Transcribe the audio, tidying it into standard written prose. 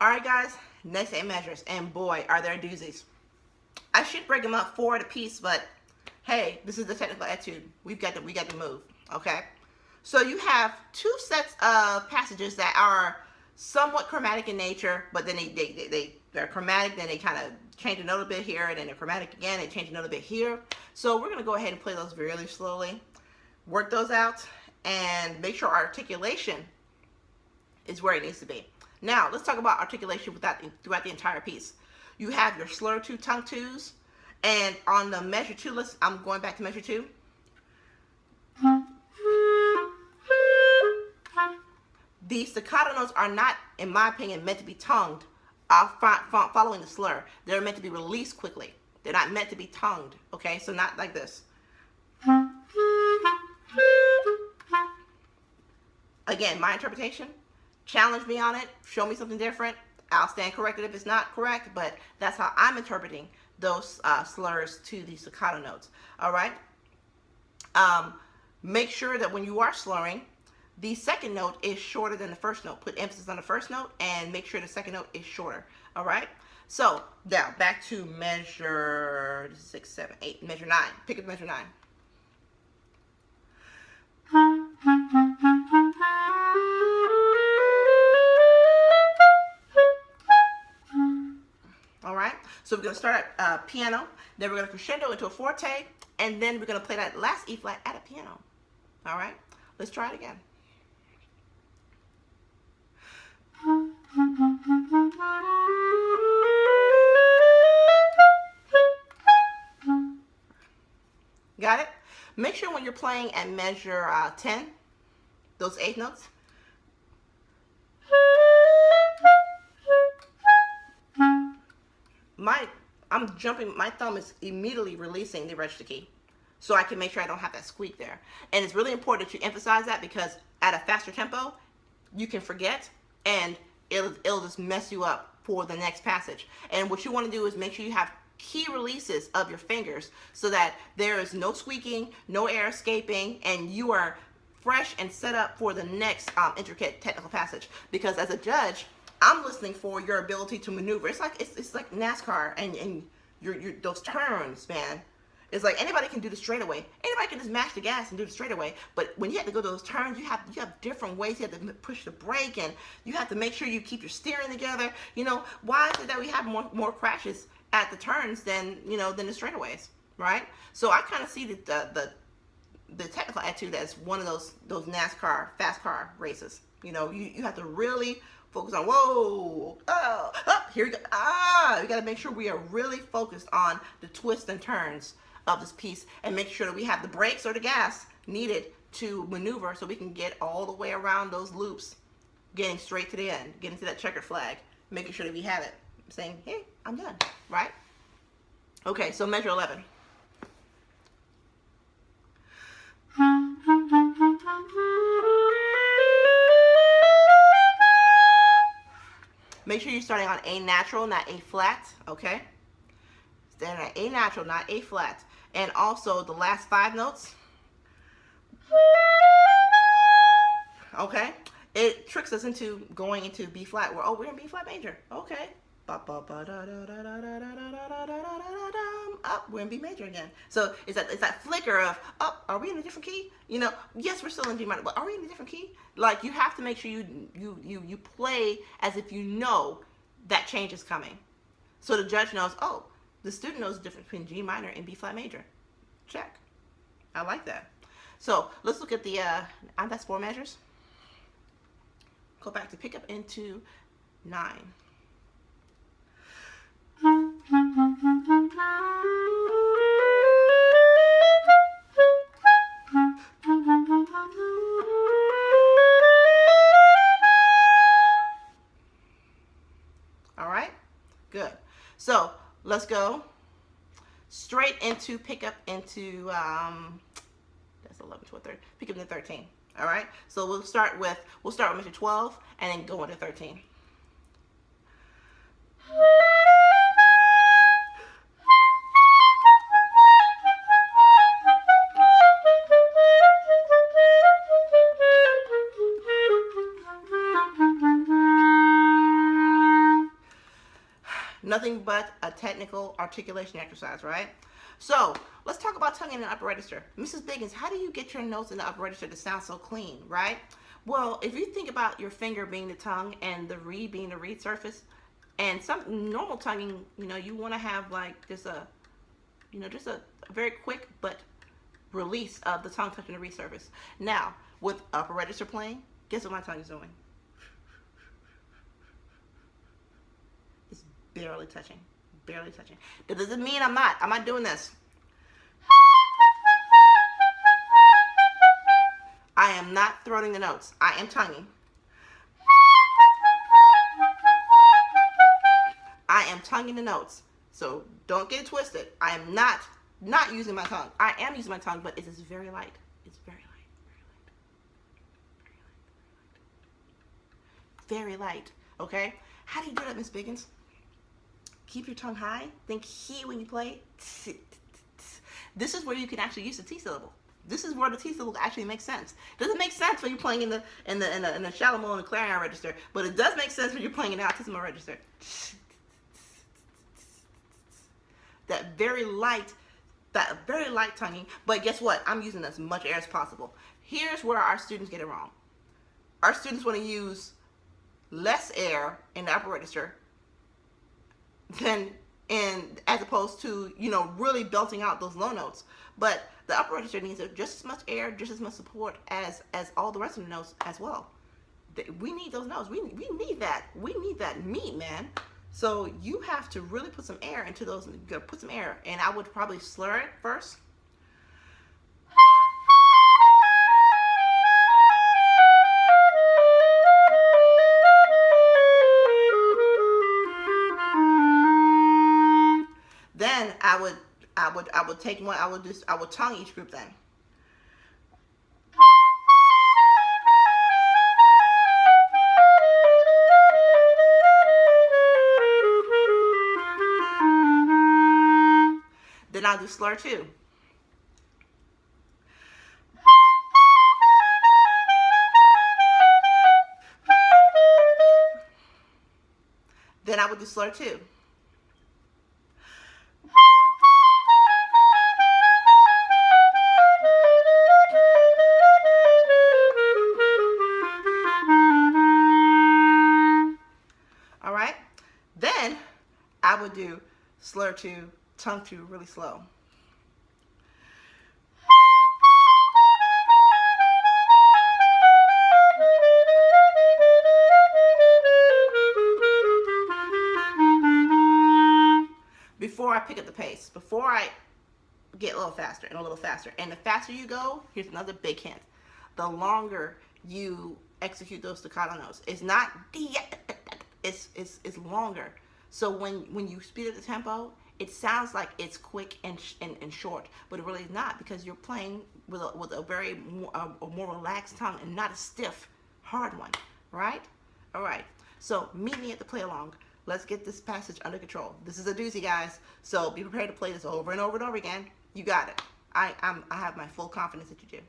All right, guys, next 8 measures, and boy, are there doozies. I should break them up 4 at a piece, but hey, this is the technical etude. We got to move, okay? So you have 2 sets of passages that are somewhat chromatic in nature, but then they're chromatic, then they kind of change a note a bit here, and then they're chromatic again, they change a note a bit here. So we're going to go ahead and play those really slowly, work those out, and make sure our articulation is where it needs to be. Now, let's talk about articulation throughout the entire piece. You have your slur 2 tongue 2s, and on the measure 2, I'm going back to measure 2. The staccato notes are not, in my opinion, meant to be tongued following the slur. They're meant to be released quickly. They're not meant to be tongued, okay? So not like this. Again, my interpretation. Challenge me on it. Show me something different. I'll stand corrected if it's not correct, but that's how I'm interpreting those slurs to the staccato notes. All right? Make sure that when you are slurring, the second note is shorter than the first note. Put emphasis on the first note and make sure the second note is shorter. All right? So now back to measure 6, 7, 8, measure 9. Pick up measure 9. All right, so we're going to start at piano, then we're going to crescendo into a forte, and then we're going to play that last E flat at a piano. All right, let's try it again. Got it? Make sure when you're playing at measure 10, those 8 notes, I'm jumping, my thumb is immediately releasing the register key, so I can make sure I don't have that squeak there. And it's really important that you emphasize that, because at a faster tempo, you can forget, and it'll just mess you up for the next passage. And what you want to do is make sure you have key releases of your fingers so that there is no squeaking, no air escaping, and you are fresh and set up for the next intricate technical passage. Because as a judge, I'm listening for your ability to maneuver. It's like NASCAR and your those turns, man. It's like anybody can do the straightaway. Anybody can just mash the gas and do the straightaway. But when you have to go to those turns, you have different ways. You have to push the brake, and you have to make sure you keep your steering together. You know, why is it that we have more crashes at the turns than the straightaways, right? So I kind of see the technical etude as one of those NASCAR fast car races. You have to really focus on, whoa, oh, here we go. We got to make sure we are really focused on the twists and turns of this piece, and make sure that we have the brakes or the gas needed to maneuver so we can get all the way around those loops, getting straight to the end, getting to that checkered flag, making sure that we have it, saying, hey, I'm done, right? Okay, so measure 11. Make sure you're starting on A natural, not A flat, okay? Starting at A natural, not A flat. And also the last 5 notes, okay? It tricks us into going into B flat. We're in B flat major, okay? Up, we're in B major again. So it's that flicker of, are we in a different key? Yes, we're still in D minor, but are we in a different key? Like, you have to make sure you play as if you know that change is coming. So the judge knows, the student knows the difference between G minor and B flat major. Check. I like that. So let's look at that's 4 measures. Go back to pick up into 9. All right, good. So let's go straight into pick up into that's 11, 12, 13. Pick up into 13. All right. So we'll start with measure 12 and then go into 13. Nothing but a technical articulation exercise, right? So let's talk about tongue in the upper register. Mrs. Biggins, how do you get your notes in the upper register to sound so clean, right? Well, if you think about your finger being the tongue and the reed being the reed surface, and some normal tonguing, you want to have like just a very quick but release of the tongue touching the reed surface. Now, with upper register playing, guess what my tongue is doing? It's barely touching. Barely touching. That doesn't mean I'm not doing this. I am not throating the notes. I am tonguing. I am tonguing the notes. So don't get it twisted. I am not using my tongue. I am using my tongue, but it is very light. It's very light. Very light. Okay? How do you do that, Miss Biggins? Keep your tongue high. Think he when you play. This is where you can actually use the T syllable. This is where the T syllable actually makes sense. It doesn't make sense when you're playing in the shallow mode and the clarion register, but it does make sense when you're playing in the altissimo register. That very light tonguing, but guess what? I'm using as much air as possible. Here's where our students get it wrong. Our students want to use less air in the upper register as opposed to, really belting out those low notes. But the upper register needs just as much air, just as much support as all the rest of the notes as well. We need those notes. We need that. We need that meat, man. So you have to really put some air into those. Put some air, and I would probably slur it first. Then I would take one. I would tongue each group then. Then I'll do slur 2. Then I would do slur 2. All right. Then I would do slur 2, tongue 2 really slow. Before I pick up the pace, before I get a little faster and a little faster. And the faster you go, here's another big hint. The longer you execute those staccato notes. It's not it's longer. So when you speed up the tempo, it sounds like it's quick and short, but it really is not, because you're playing with a very more relaxed tongue and not a stiff, hard one, right? All right. So meet me at the play along. Let's get this passage under control. This is a doozy, guys. So be prepared to play this over and over and over again. You got it. I have my full confidence that you do.